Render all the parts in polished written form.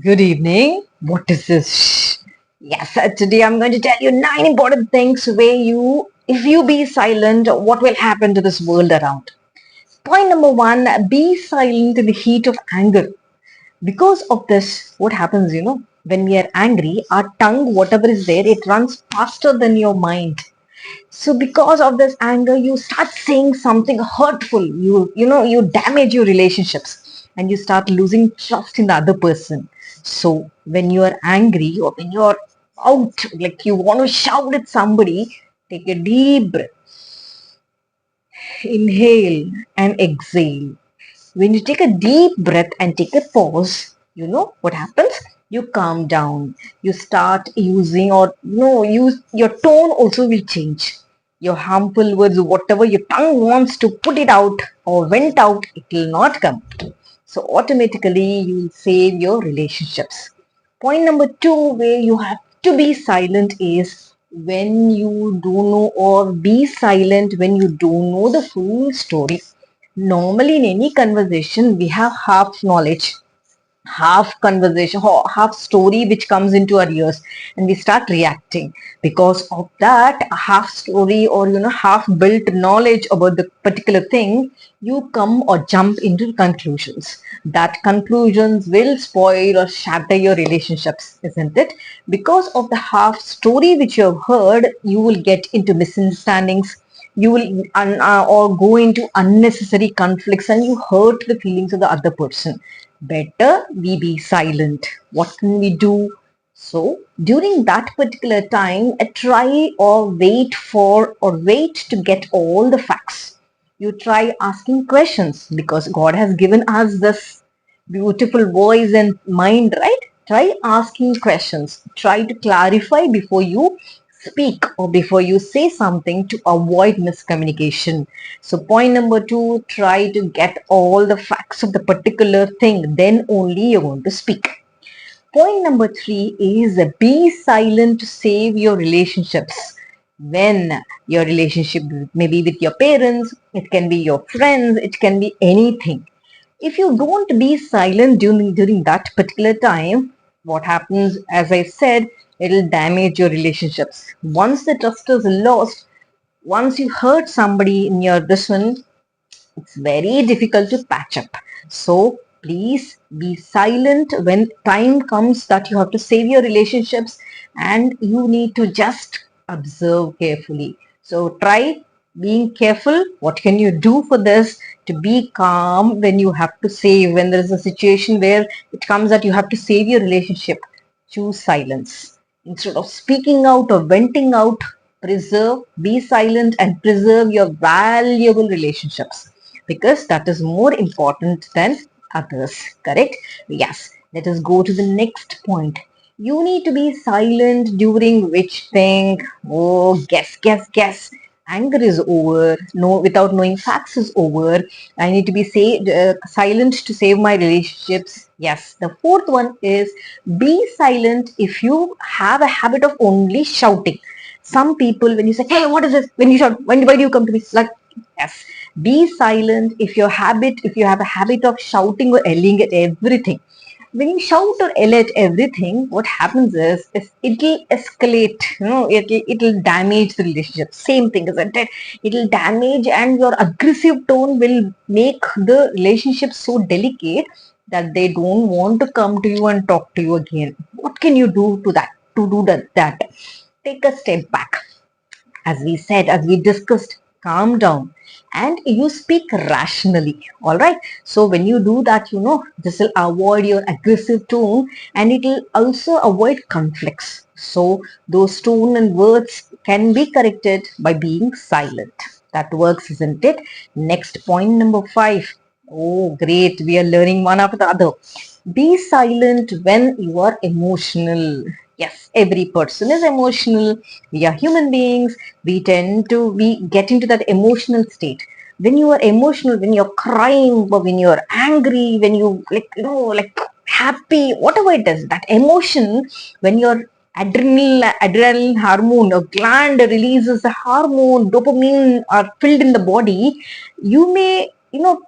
Good evening. What is this? Yes, today I'm going to tell you 9 important things if you be silent, what will happen to this world around. Point number one, be silent in the heat of anger. Because of this, what happens, when we are angry, our tongue, whatever is there, it runs faster than your mind. So because of this anger, you start saying something hurtful. You damage your relationships and you start losing trust in the other person. So when you are angry or when you're out, like you want to shout at somebody, take a deep breath, inhale and exhale. When you take a deep breath and take a pause, you know what happens? You calm down. You start using or use your tone also will change. Your harmful words, whatever your tongue wants to put it out or vent out, it will not come. So automatically you will save your relationships. Point number two, where you have to be silent is when you don't know, or be silent when you don't know the full story. Normally, in any conversation, we have half knowledge, half conversation, half story which comes into our ears, and we start reacting. Because of that half story or half built knowledge about the particular thing, you come or jump into conclusions. That conclusions will spoil or shatter your relationships, isn't it? Because of the half story which you have heard, you will get into misunderstandings, you will or go into unnecessary conflicts, and you hurt the feelings of the other person. Better we be silent. What can we do? So during that particular time, try or wait to get all the facts. You try asking questions because God has given us this beautiful voice and mind, right? Try asking questions. Try to clarify before you speak or before you say something to avoid miscommunication. So, point number two, try to get all the facts of the particular thing, then only you're going to speak. Point number three is be silent to save your relationships. When your relationship maybe with your parents, it can be your friends, it can be anything. If you don't be silent during that particular time, what happens, as I said, it'll damage your relationships. Once the trust is lost, once you hurt somebody in your this one, it's very difficult to patch up. So please be silent when time comes that you have to save your relationships, and you need to just observe carefully. So try being careful. What can you do for this? To be calm when you have to save, when there is a situation where it comes that you have to save your relationship, choose silence. Instead of speaking out or venting out, be silent and preserve your valuable relationships, because that is more important than others. Correct? Yes. Let us go to the next point. You need to be silent during which thing? Oh, guess. Anger is over. No, without knowing facts is over. I need to be silent to save my relationships. Yes. The fourth one is be silent if you have a habit of only shouting. Some people, when you say, "Hey, what is this?" When you shout, why do you come to me? Like, yes, be silent if you have a habit of shouting or yelling at everything. When you shout or yell at everything, what happens is it'll escalate, it'll damage the relationship. Same thing, isn't it? It'll damage, and your aggressive tone will make the relationship so delicate that they don't want to come to you and talk to you again. What can you do to do that? Take a step back. As we said, as we discussed, calm down and you speak rationally. All right. So when you do that, this will avoid your aggressive tone, and it will also avoid conflicts. So those tone and words can be corrected by being silent. That works, isn't it? Next point, number five. Oh, great. We are learning one after the other. Be silent when you are emotional. Yes, every person is emotional. We are human beings. We get into that emotional state. When you are emotional, when you're crying, or when you're angry, when you like happy, whatever it is, that emotion, when your adrenaline hormone or gland releases the hormone, dopamine are filled in the body, you may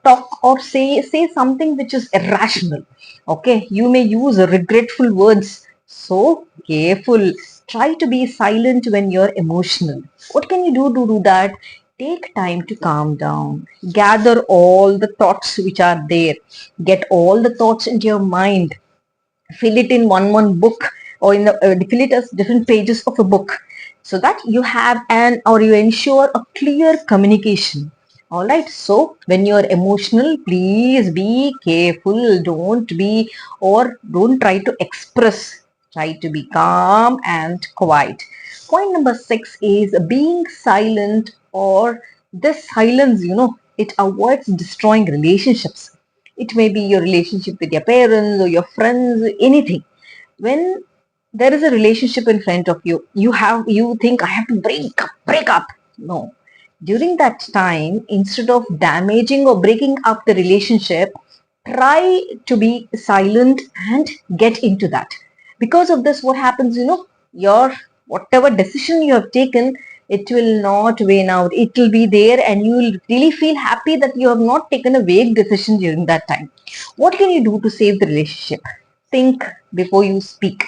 talk or say something which is irrational. Okay, you may use regretful words. So careful. Try to be silent when you're emotional. What can you do that? Take time to calm down. Gather all the thoughts which are there. Get all the thoughts into your mind. Fill it in one book, or in the fill it as different pages of a book, so that you have an or you ensure a clear communication. All right, so when you're emotional, please be careful. Don't be, or don't try to express. Try to be calm and quiet. Point number 6 is being silent, or this silence, it avoids destroying relationships. It may be your relationship with your parents or your friends, anything. When there is a relationship in front of you, you think, I have to break up. No. During that time, instead of damaging or breaking up the relationship, try to be silent and get into that. Because of this, what happens, your whatever decision you have taken, it will not wane out. It will be there, and you will really feel happy that you have not taken a vague decision during that time. What can you do to save the relationship? Think before you speak.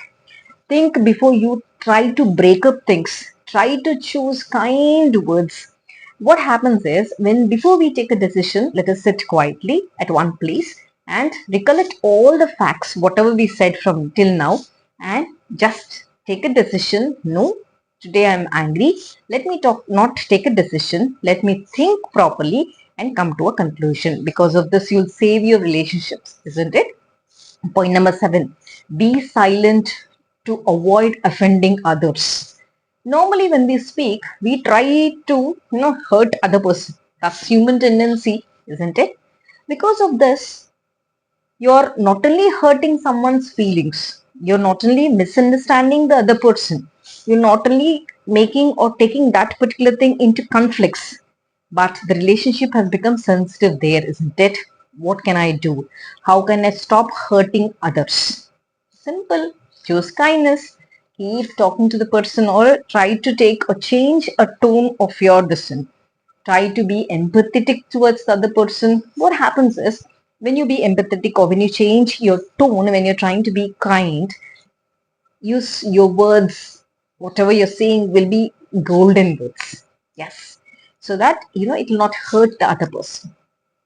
Think before you try to break up things. Try to choose kind words. What happens is, when before we take a decision, let us sit quietly at one place and recollect all the facts, whatever we said from till now, and just take a decision. No, today I'm angry. Let me not take a decision. Let me think properly and come to a conclusion. Because of this, you'll save your relationships, isn't it? Point number 7, be silent to avoid offending others. Normally, when we speak, we try to hurt other person. That's human tendency, isn't it? Because of this, you're not only hurting someone's feelings, you're not only misunderstanding the other person, you're not only making or taking that particular thing into conflicts, but the relationship has become sensitive there, isn't it? What can I do? How can I stop hurting others? Simple. Choose kindness. Keep talking to the person, or try to take or change a tone of your decision. Try to be empathetic towards the other person. What happens is, when you be empathetic or when you change your tone, when you're trying to be kind, use your words, whatever you're saying will be golden words. Yes. So that, it will not hurt the other person.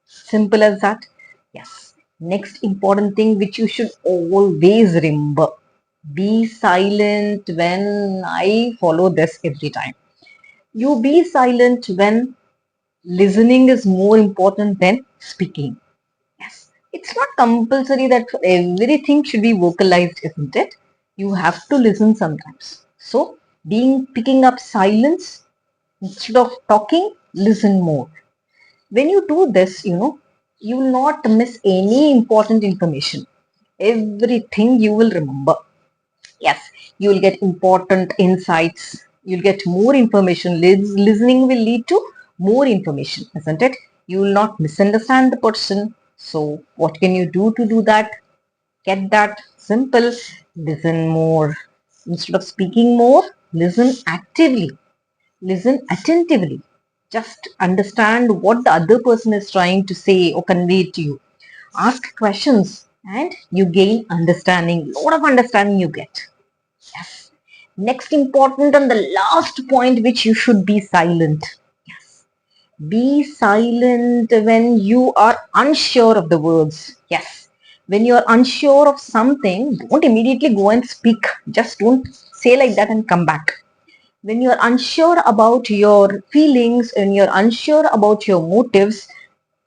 Simple as that. Yes. Next important thing which you should always remember, be silent when I follow this every time. You be silent when listening is more important than speaking. Yes. It's not compulsory that everything should be vocalized, isn't it? You have to listen sometimes. So, picking up silence instead of talking, listen more. When you do this, you will not miss any important information. Everything you will remember. Yes, you will get important insights. You'll get more information. Listening will lead to more information, isn't it? You will not misunderstand the person. So, what can you do to do that? Get that simple. Listen more. Instead of speaking more, listen actively. Listen attentively. Just understand what the other person is trying to say or convey to you. Ask questions and you gain understanding. Lot of understanding you get. Yes. Next important and the last point, which you should be silent. Yes. Be silent when you are unsure of the words. Yes. When you are unsure of something, don't immediately go and speak. Just don't say like that and come back. When you're unsure about your feelings and you're unsure about your motives,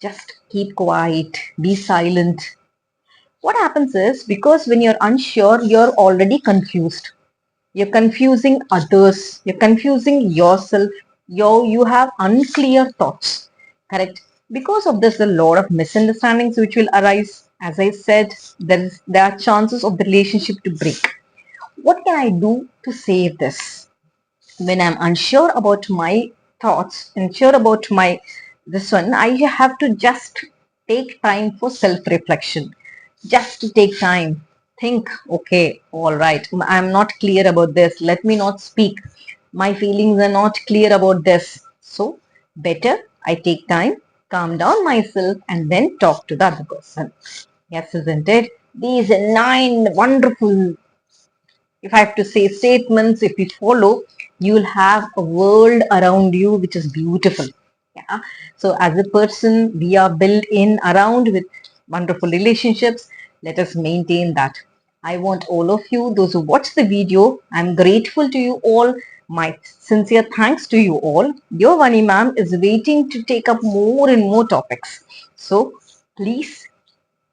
just keep quiet, be silent. What happens is, because when you're unsure, you're already confused. You're confusing others, you're confusing yourself, you have unclear thoughts. Correct? Because of this, a lot of misunderstandings which will arise. As I said, there are chances of the relationship to break. What can I do to save this? When I'm unsure about my thoughts, unsure about my this one, I have to just take time for self-reflection. Just to take time. Think, okay, all right, I'm not clear about this. Let me not speak. My feelings are not clear about this. So better I take time, calm down myself, and then talk to the other person. Yes, isn't it? These 9 wonderful, if I have to say, statements, if we follow, you'll have a world around you which is beautiful. Yeah. So as a person, we are built in around with wonderful relationships. Let us maintain that. I want all of you, those who watch the video, I'm grateful to you all. My sincere thanks to you all. Your Vani ma'am is waiting to take up more and more topics. So please,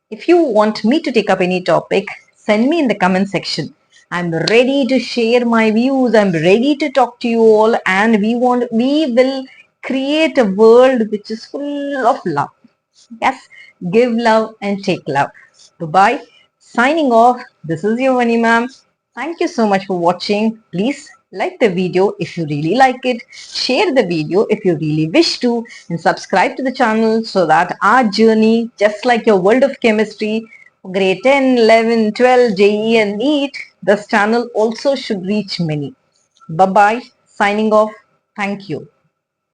if you want me to take up any topic, send me in the comment section. I'm ready to share my views. I'm ready to talk to you all, and we will create a world which is full of love. Yes, give love and take love. Bye-bye. Signing off. This is your Vani ma'am. Thank you so much for watching. Please like the video if you really like it. Share the video if you really wish to. And subscribe to the channel so that our journey, just like your world of chemistry, grade 10, 11, 12, JE and NEET, this channel also should reach many. Bye-bye. Signing off. Thank you.